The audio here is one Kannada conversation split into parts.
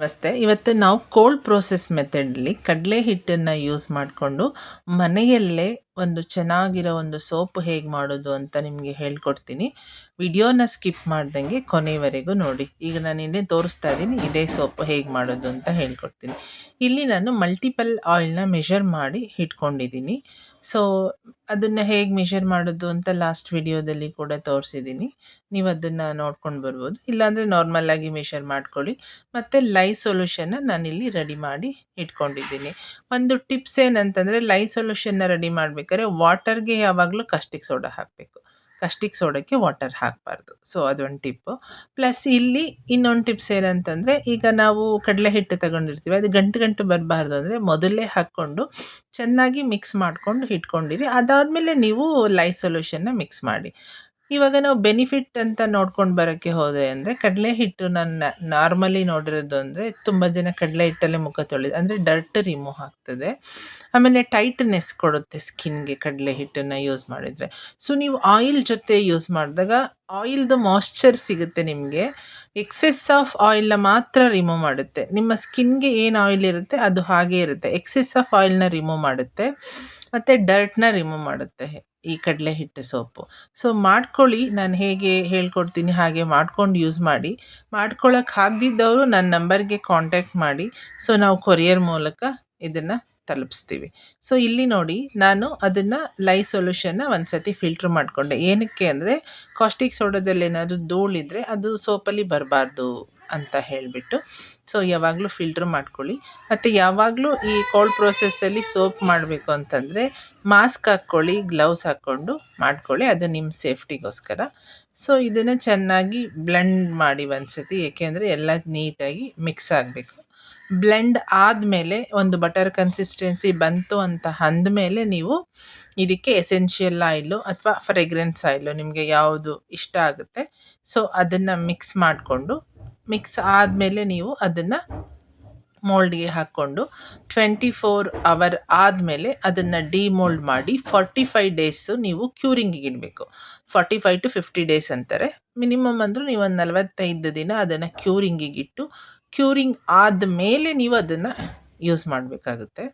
ನಮಸ್ತೆ. ಇವತ್ತು ನಾವು ಕೋಲ್ಡ್ ಪ್ರೋಸೆಸ್ ಮೆಥಡಲ್ಲಿ ಕಡಲೆ ಹಿಟ್ಟನ್ನು ಯೂಸ್ ಮಾಡಿಕೊಂಡು ಮನೆಯಲ್ಲೇ ಒಂದು ಚೆನ್ನಾಗಿರೋ ಒಂದು ಸೋಪ್ ಹೇಗೆ ಮಾಡೋದು ಅಂತ ನಿಮಗೆ ಹೇಳ್ಕೊಡ್ತೀನಿ. ವಿಡಿಯೋನ ಸ್ಕಿಪ್ ಮಾಡ್ದಂಗೆ ಕೊನೆಯವರೆಗೂ ನೋಡಿ. ಈಗ ನಾನು ಇಲ್ಲಿ ತೋರಿಸ್ತಾ ಇದ್ದೀನಿ, ಇದೇ ಸೋಪ್ ಹೇಗೆ ಮಾಡೋದು ಅಂತ ಹೇಳ್ಕೊಡ್ತೀನಿ. ಇಲ್ಲಿ ನಾನು ಮಲ್ಟಿಪಲ್ ಆಯಿಲ್ನ ಮೆಷರ್ ಮಾಡಿ ಇಟ್ಕೊಂಡಿದ್ದೀನಿ. ಸೊ ಅದನ್ನು ಹೇಗೆ ಮೆಷರ್ ಮಾಡೋದು ಅಂತ ಲಾಸ್ಟ್ ವಿಡಿಯೋದಲ್ಲಿ ಕೂಡ ತೋರಿಸಿದ್ದೀನಿ. ನೀವು ಅದನ್ನು ನೋಡ್ಕೊಂಡು ಬರ್ಬೋದು. ಇಲ್ಲಾಂದರೆ ನಾರ್ಮಲ್ಲಾಗಿ ಮೆಷರ್ ಮಾಡ್ಕೊಳ್ಳಿ. ಮತ್ತು ಸೊಲ್ಯೂಷನ್ನ ನಾನಿಲ್ಲಿ ರೆಡಿ ಮಾಡಿ ಇಟ್ಕೊಂಡಿದ್ದೀನಿ. ಒಂದು ಟಿಪ್ಸ್ ಏನಂತಂದರೆ, ಸೊಲ್ಯೂಷನ್ನ ರೆಡಿ ಮಾಡ್ಬೇಕಾದ್ರೆ ವಾಟರ್ಗೆ ಯಾವಾಗಲೂ ಕಾಸ್ಟಿಕ್ ಸೋಡಾ ಹಾಕಬೇಕು. ಕಾಸ್ಟಿಕ್ ಸೋಡಾಕ್ಕೆ ವಾಟರ್ ಹಾಕಬಾರ್ದು. ಸೊ ಅದೊಂದು ಟಿಪ್ಪು. ಪ್ಲಸ್ ಇಲ್ಲಿ ಇನ್ನೊಂದು ಟಿಪ್ಸ್ ಏನಂತಂದರೆ, ಈಗ ನಾವು ಕಡಲೆ ಹಿಟ್ಟು ತಗೊಂಡಿರ್ತೀವಿ, ಅದು ಗಂಟು ಗಂಟು ಬರಬಾರ್ದು ಅಂದರೆ ಮೊದಲೇ ಹಾಕ್ಕೊಂಡು ಚೆನ್ನಾಗಿ ಮಿಕ್ಸ್ ಮಾಡ್ಕೊಂಡು ಇಟ್ಕೊಂಡಿರಿ. ಅದಾದಮೇಲೆ ನೀವು ಸೊಲ್ಯೂಷನ್ನ ಮಿಕ್ಸ್ ಮಾಡಿ. ಇವಾಗ ನಾವು ಬೆನಿಫಿಟ್ ಅಂತ ನೋಡ್ಕೊಂಡು ಬರೋಕ್ಕೆ ಹೋದೆ ಅಂದರೆ, ಕಡಲೆ ಹಿಟ್ಟು ನಾನು ನಾರ್ಮಲಿ ನೋಡಿರೋದು ಅಂದರೆ, ತುಂಬ ಜನ ಕಡಲೆ ಹಿಟ್ಟಲ್ಲೇ ಮುಖ ತೊಳೆದು ಅಂದರೆ ಡರ್ಟ್ ರಿಮೂವ್ ಆಗ್ತದೆ. ಆಮೇಲೆ ಟೈಟ್ನೆಸ್ ಕೊಡುತ್ತೆ ಸ್ಕಿನ್ಗೆ ಕಡಲೆ ಹಿಟ್ಟನ್ನು ಯೂಸ್ ಮಾಡಿದರೆ. ಸೊ ನೀವು ಆಯಿಲ್ ಜೊತೆ ಯೂಸ್ ಮಾಡಿದಾಗ ಆಯಿಲ್ದು ಮಾಯ್ಶ್ಚರ್ ಸಿಗುತ್ತೆ ನಿಮಗೆ. ಎಕ್ಸೆಸ್ ಆಫ್ ಆಯಿಲ್ನ ಮಾತ್ರ ರಿಮೂವ್ ಮಾಡುತ್ತೆ. ನಿಮ್ಮ ಸ್ಕಿನ್ಗೆ ಏನು ಆಯಿಲ್ ಇರುತ್ತೆ ಅದು ಹಾಗೇ ಇರುತ್ತೆ. ಎಕ್ಸೆಸ್ ಆಫ್ ಆಯಿಲ್ನ ರಿಮೂವ್ ಮಾಡುತ್ತೆ ಮತ್ತು ಡರ್ಟ್ನ ರಿಮೂವ್ ಮಾಡುತ್ತೆ ಈ ಕಡಲೆ ಹಿಟ್ಟು ಸೋಪು. ಸೊ ಮಾಡ್ಕೊಳ್ಳಿ, ನಾನು ಹೇಗೆ ಹೇಳ್ಕೊಡ್ತೀನಿ ಹಾಗೆ ಮಾಡ್ಕೊಂಡು ಯೂಸ್ ಮಾಡಿ. ಮಾಡ್ಕೊಳ್ಳೋಕೆ ಆಗದಿದ್ದವರು ನನ್ನ ನಂಬರ್ಗೆ ಕಾಂಟ್ಯಾಕ್ಟ್ ಮಾಡಿ. ಸೊ ನಾವು ಕೊರಿಯರ್ ಮೂಲಕ ಇದನ್ನು ತಲುಪಿಸ್ತೀವಿ. ಸೊ ಇಲ್ಲಿ ನೋಡಿ, ನಾನು ಅದನ್ನು ಸೊಲ್ಯೂಷನ್ನ ಒಂದು ಸತಿ ಫಿಲ್ಟ್ರ್ ಮಾಡಿಕೊಂಡೆ. ಏನಕ್ಕೆ ಅಂದರೆ, ಕಾಸ್ಟಿಕ್ ಸೋಡಾದಲ್ಲಿ ಏನಾದರೂ ಧೂಳಿದ್ರೆ ಅದು ಸೋಪಲ್ಲಿ ಬರಬಾರ್ದು ಅಂತ ಹೇಳಿಬಿಟ್ಟು. ಸೊ ಯಾವಾಗಲೂ ಫಿಲ್ಟ್ರ್ ಮಾಡ್ಕೊಳ್ಳಿ. ಮತ್ತು ಯಾವಾಗಲೂ ಈ ಕೋಲ್ಡ್ ಪ್ರೋಸೆಸ್ಸಲ್ಲಿ ಸೋಪ್ ಮಾಡಬೇಕು ಅಂತಂದರೆ ಮಾಸ್ಕ್ ಹಾಕ್ಕೊಳ್ಳಿ, ಗ್ಲೌಸ್ ಹಾಕ್ಕೊಂಡು ಮಾಡ್ಕೊಳ್ಳಿ. ಅದು ನಿಮ್ಮ ಸೇಫ್ಟಿಗೋಸ್ಕರ. ಸೊ ಇದನ್ನು ಚೆನ್ನಾಗಿ ಬ್ಲೆಂಡ್ ಮಾಡಿ ಒಂದು ಸತಿ, ಏಕೆಂದರೆ ಎಲ್ಲ ನೀಟಾಗಿ ಮಿಕ್ಸ್ ಆಗಬೇಕು. ಬ್ಲೆಂಡ್ ಆದಮೇಲೆ ಒಂದು ಬಟರ್ ಕನ್ಸಿಸ್ಟೆನ್ಸಿ ಬಂತು ಅಂತ ಅಂದಮೇಲೆ ನೀವು ಇದಕ್ಕೆ ಎಸೆನ್ಷಿಯಲ್ ಆಯಿಲು ಅಥವಾ ಫ್ರೆಗ್ರೆನ್ಸ್ ಆಯಿಲು ನಿಮಗೆ ಯಾವುದು ಇಷ್ಟ ಆಗುತ್ತೆ ಸೊ ಅದನ್ನು ಮಿಕ್ಸ್ ಆದಮೇಲೆ ನೀವು ಅದನ್ನು ಮೋಲ್ಡ್ಗೆ ಹಾಕ್ಕೊಂಡು 24 ಅವರ್ ಆದಮೇಲೆ ಅದನ್ನು ಡಿಮೋಲ್ಡ್ ಮಾಡಿ 45 ಡೇಸು ನೀವು ಕ್ಯೂರಿಂಗಿಗೆ ಇಡಬೇಕು. 45 to 50 ಡೇಸ್ ಅಂತಾರೆ. ಮಿನಿಮಮ್ ಅಂದರೂ ನೀವು ಒಂದು 45 ದಿನ ಅದನ್ನು ಕ್ಯೂರಿಂಗಿಗಿಟ್ಟು, ಕ್ಯೂರಿಂಗ್ ಆದಮೇಲೆ ನೀವು ಅದನ್ನು ಯೂಸ್ ಮಾಡಬೇಕಾಗುತ್ತೆ.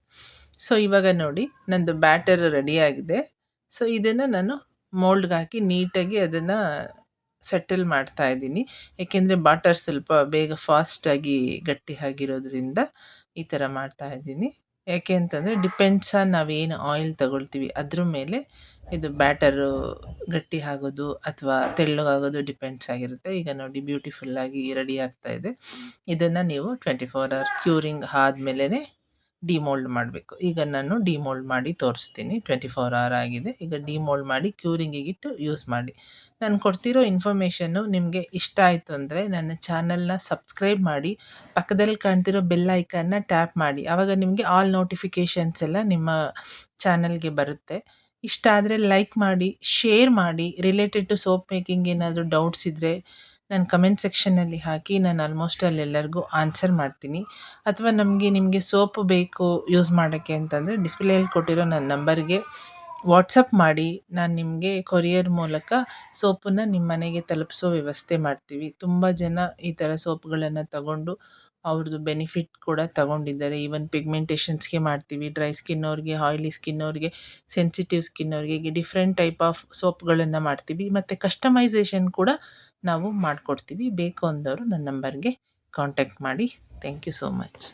ಸೊ ಇವಾಗ ನೋಡಿ, ನಂದು ಬ್ಯಾಟರ್ ರೆಡಿಯಾಗಿದೆ. ಸೊ ಇದನ್ನು ನಾನು ಮೋಲ್ಡ್ಗೆ ಹಾಕಿ ನೀಟಾಗಿ ಅದನ್ನು ಸೆಟಲ್ ಮಾಡ್ತಾ ಇದ್ದೀನಿ. ಏಕೆಂದರೆ ಬಾಟರ್ ಸ್ವಲ್ಪ ಬೇಗ ಫಾಸ್ಟಾಗಿ ಗಟ್ಟಿ ಆಗಿರೋದ್ರಿಂದ ಈ ಥರ ಮಾಡ್ತಾ ಇದ್ದೀನಿ. ಯಾಕೆ ಅಂತಂದರೆ, ಡಿಪೆಂಡ್ಸ್ ಆನ್ ನಾವೇನು ಆಯಿಲ್ ತಗೊಳ್ತೀವಿ ಅದ್ರ ಮೇಲೆ ಇದು ಬ್ಯಾಟರು ಗಟ್ಟಿ ಆಗೋದು ಅಥವಾ ತೆಳ್ಳಗಾಗೋದು ಡಿಪೆಂಡ್ಸ್ ಆಗಿರುತ್ತೆ. ಈಗ ನೋಡಿ, ಬ್ಯೂಟಿಫುಲ್ಲಾಗಿ ರೆಡಿ ಆಗ್ತಾ ಇದೆ. ಇದನ್ನು ನೀವು 24 ಅವರ್ ಕ್ಯೂರಿಂಗ್ ಆದಮೇಲೆ ಡಿಮೋಲ್ಡ್ ಮಾಡಬೇಕು. ಈಗ ನಾನು ಡಿಮೋಲ್ಡ್ ಮಾಡಿ ತೋರಿಸ್ತೀನಿ. 24 ಅವರ್ ಆಗಿದೆ. ಈಗ ಡಿಮೋಲ್ಡ್ ಮಾಡಿ ಕ್ಯೂರಿಂಗಿಗಿಟ್ಟು ಯೂಸ್ ಮಾಡಿ. ನಾನು ಕೊಡ್ತಿರೋ ಇನ್ಫಾರ್ಮೇಷನ್ನು ನಿಮಗೆ ಇಷ್ಟ ಆಯಿತು ಅಂದರೆ ನನ್ನ ಚಾನಲ್ನ ಸಬ್ಸ್ಕ್ರೈಬ್ ಮಾಡಿ, ಪಕ್ಕದಲ್ಲಿ ಕಾಣ್ತಿರೋ ಬೆಲ್ ಐಕಾನ್ನ ಟ್ಯಾಪ್ ಮಾಡಿ. ಆವಾಗ ನಿಮಗೆ ಆಲ್ ನೋಟಿಫಿಕೇಷನ್ಸ್ ಎಲ್ಲ ನಿಮ್ಮ ಚಾನಲ್ಗೆ ಬರುತ್ತೆ. ಇಷ್ಟ ಆದರೆ ಲೈಕ್ ಮಾಡಿ, ಶೇರ್ ಮಾಡಿ. ರಿಲೇಟೆಡ್ ಟು ಸೋಪ್ ಮೇಕಿಂಗ್ ಏನಾದರೂ ಡೌಟ್ಸ್ ಇದ್ದರೆ ನಾನು ಕಮೆಂಟ್ ಸೆಕ್ಷನ್ನಲ್ಲಿ ಹಾಕಿ, ನಾನು ಆಲ್ಮೋಸ್ಟ್ ಎಲ್ಲರಿಗೂ ಆನ್ಸರ್ ಮಾಡ್ತೀನಿ. ಅಥವಾ ನಿಮಗೆ ಸೋಪ್ ಬೇಕು ಯೂಸ್ ಮಾಡೋಕ್ಕೆ ಅಂತಂದರೆ ಡಿಸ್ಪ್ಲೇಯಲ್ಲಿ ಕೊಟ್ಟಿರೋ ನನ್ನ ನಂಬರ್ಗೆ ವಾಟ್ಸಪ್ ಮಾಡಿ. ನಾನು ನಿಮಗೆ ಕೊರಿಯರ್ ಮೂಲಕ ಸೋಪನ್ನು ನಿಮ್ಮ ಮನೆಗೆ ತಲುಪಿಸೋ ವ್ಯವಸ್ಥೆ ಮಾಡ್ತೀವಿ. ತುಂಬ ಜನ ಈ ಥರ ಸೋಪ್ಗಳನ್ನು ತಗೊಂಡು ಅವ್ರದ್ದು ಬೆನಿಫಿಟ್ ಕೂಡ ತಗೊಂಡಿದ್ದಾರೆ. ಈವನ್ ಪಿಗ್ಮೆಂಟೇಷನ್ಸ್ಗೆ ಮಾಡ್ತೀವಿ, ಡ್ರೈ ಸ್ಕಿನ್ನವ್ರಿಗೆ, ಆಯಿಲಿ ಸ್ಕಿನ್ನವ್ರಿಗೆ, ಸೆನ್ಸಿಟಿವ್ ಸ್ಕಿನ್ನವ್ರಿಗೆ, ಹೀಗೆ ಡಿಫ್ರೆಂಟ್ ಟೈಪ್ ಆಫ್ ಸೋಪ್ಗಳನ್ನು ಮಾಡ್ತೀವಿ. ಮತ್ತು ಕಸ್ಟಮೈಸೇಷನ್ ಕೂಡ ನಾವು ಮಾಡಿಕೊಡ್ತೀವಿ. ಬೇಕು ಅಂದವರು ನನ್ನ ನಂಬರ್ಗೆ ಕಾಂಟ್ಯಾಕ್ಟ್ ಮಾಡಿ. Thank you so much.